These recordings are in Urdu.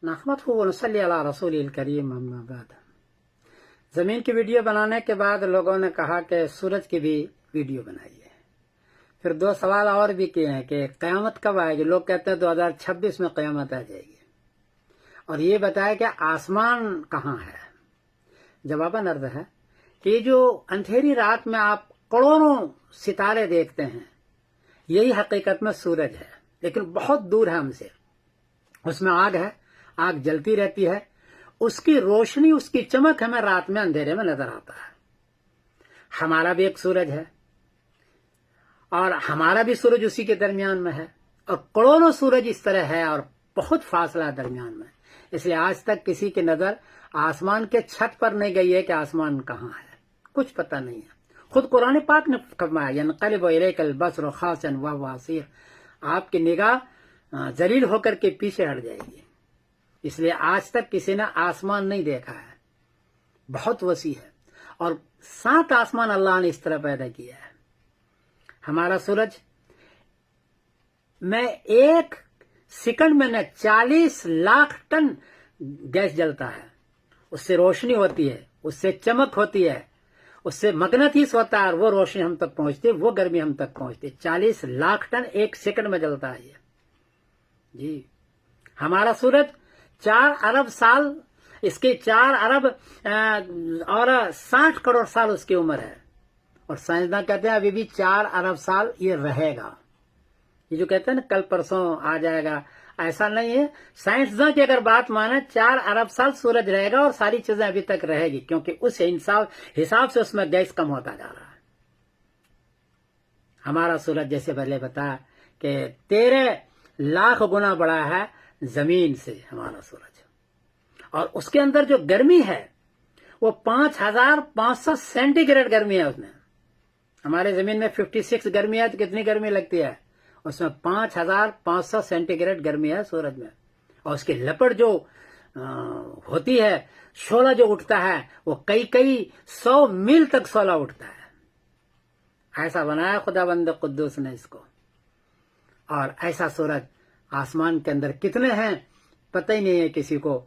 نحمده ونصلی علی رسول الکریم اما بعد۔ زمین کی ویڈیو بنانے کے بعد لوگوں نے کہا کہ سورج کی بھی ویڈیو بنائیے۔ پھر دو سوال اور بھی کیے ہیں کہ قیامت کب آئے گی۔ لوگ کہتے ہیں 2026 میں قیامت آ جائے گی، اور یہ بتایا کہ آسمان کہاں ہے۔ جواباً عرض ہے کہ جو اندھیری رات میں آپ کروڑوں ستارے دیکھتے ہیں، یہی حقیقت میں سورج ہے، لیکن بہت دور ہے ہم سے۔ اس میں آگ ہے، آگ جلتی رہتی ہے، اس کی روشنی، اس کی چمک ہمیں رات میں اندھیرے میں نظر آتا ہے۔ ہمارا بھی ایک سورج ہے، اور ہمارا بھی سورج اسی کے درمیان میں ہے، اور کروڑوں سورج اس طرح ہے، اور بہت فاصلہ ہے درمیان میں۔ اس لیے آج تک کسی کی نظر آسمان کے چھت پر نہیں گئی ہے کہ آسمان کہاں ہے، کچھ پتہ نہیں ہے۔ خود قرآن پاک نے فرمایا ينقلب إليك البصر خاسئا وهو حسير، آپ کی نگاہ ذلیل ہو کر کے پیچھے ہٹ جائے گی۔ اس لیے آج تک کسی نے آسمان نہیں دیکھا ہے، بہت وسیع ہے، اور 7 آسمان اللہ نے اس طرح پیدا کیا ہے۔ ہمارا سورج میں ایک سیکنڈ میں 40 لاکھ ٹن گیس جلتا ہے، اس سے روشنی ہوتی ہے، اس سے چمک ہوتی ہے، اس سے مغناطیس ہوتا ہے، اور وہ روشنی ہم تک پہنچتی ہے، وہ گرمی ہم تک پہنچتی ہے۔ 40 لاکھ ٹن ایک سیکنڈ میں جلتا ہے یہ۔ جی، ہمارا سورج 4 ارب سال، اس کے 4 ارب اور 60 کروڑ سال اس کی عمر ہے، اور سائنسداں کہتے ہیں ابھی بھی 4 ارب سال یہ رہے گا۔ یہ جو کہتے ہیں نا کل پرسوں آ جائے گا، ایسا نہیں ہے۔ سائنسداں کی اگر بات مانے 4 ارب سال سورج رہے گا، اور ساری چیزیں ابھی تک رہے گی، کیونکہ اس حساب سے اس میں گیس کم ہوتا جا رہا ہے۔ ہمارا سورج جیسے پہلے بتایا کہ 13 لاکھ گنا بڑا ہے زمین سے ہمارا سورج، اور اس کے اندر جو گرمی ہے وہ 5500 سینٹی گریڈ گرمی ہے اس میں۔ ہمارے زمین میں 56 گرمی ہے، تو کتنی گرمی لگتی ہے؟ اس میں 5500 سینٹی گریڈ گرمی ہے سورج میں، اور اس کی لپٹ جو ہوتی ہے، شعلہ جو اٹھتا ہے، وہ کئی 100 میل تک شعلہ اٹھتا ہے۔ ایسا بنایا خداوند قدوس نے اس کو، اور ایسا سورج آسمان کے اندر کتنے ہیں پتہ ہی نہیں ہے کسی کو۔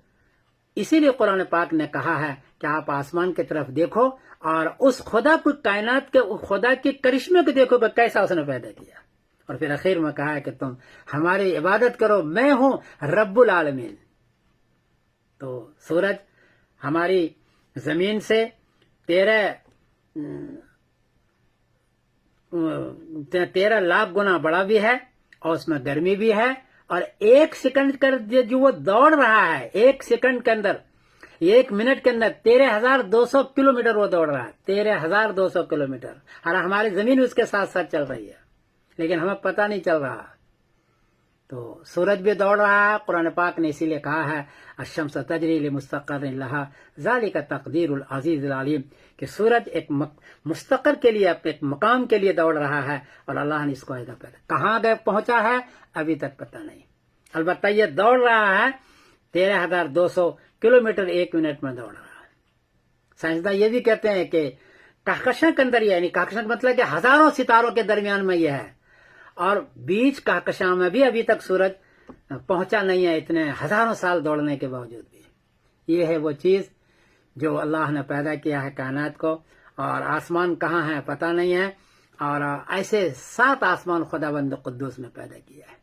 اسی لیے قرآن پاک نے کہا ہے کہ آپ آسمان کی طرف دیکھو، اور اس خدا کو، کائنات کے خدا کے کرشمے کو دیکھو کہ کیسا اس نے پیدا کیا، اور پھر اخیر میں کہا ہے کہ تم ہماری عبادت کرو، میں ہوں رب العالمین۔ تو سورج ہماری زمین سے 13 لاکھ گنا بڑا بھی ہے، اور اس میں گرمی بھی ہے، اور ایک سیکنڈ کا جو وہ دوڑ رہا ہے، ایک سیکنڈ کے اندر، ایک منٹ کے اندر 13,200 کلومیٹر وہ دوڑ رہا ہے، 13,200 کلومیٹر، اور ہماری زمین اس کے ساتھ ساتھ چل رہی ہے، لیکن ہمیں پتہ نہیں چل رہا۔ تو سورج بھی دوڑ رہا ہے۔ قرآن پاک نے اسی لیے کہا ہے الشمس تجری لمستقر لها ذالک تقدیر العزیز العلیم، کہ سورج ایک مستقر کے لیے، ایک مقام کے لیے دوڑ رہا ہے، اور اللہ نے اس کو ایسا پیدا کہاں گئے پہنچا ہے ابھی تک پتہ نہیں۔ البتہ یہ دوڑ رہا ہے 13,200 کلومیٹر ایک منٹ میں دوڑ رہا ہے۔ سائنسداں یہ بھی کہتے ہیں کہ کہکشاں کے اندر، یعنی کہکشاں کا مطلب کہ ہزاروں ستاروں کے درمیان میں یہ ہے، اور بیچ کہکشاں میں بھی ابھی تک سورج پہنچا نہیں ہے، اتنے ہزاروں سال دوڑنے کے باوجود بھی۔ یہ ہے وہ چیز جو اللہ نے پیدا کیا ہے کائنات کو، اور آسمان کہاں ہے پتہ نہیں ہے، اور ایسے 7 آسمان خداوند قدوس نے پیدا کیا ہے۔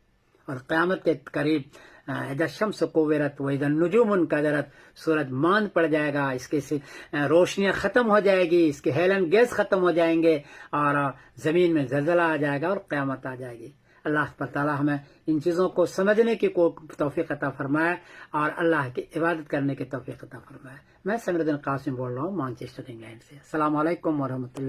اور قیامت کے قریب اذا الشمس کورت واذا النجوم انکدرت، سورج ماند پڑ جائے گا، اس کی روشنیاں ختم ہو جائے گی، اس کے ہیلن گیس ختم ہو جائیں گے، اور زمین میں زلزلہ آ جائے گا، اور قیامت آ جائے گی۔ اللہ تعالیٰ ہمیں ان چیزوں کو سمجھنے کی توفیق عطا فرمائے، اور اللہ کی عبادت کرنے کی توفیق عطا فرمائے۔ میں سمیر الدین قاسم بول رہا ہوں مانچسٹر انگلینڈ سے۔ السلام علیکم ورحمۃ اللہ۔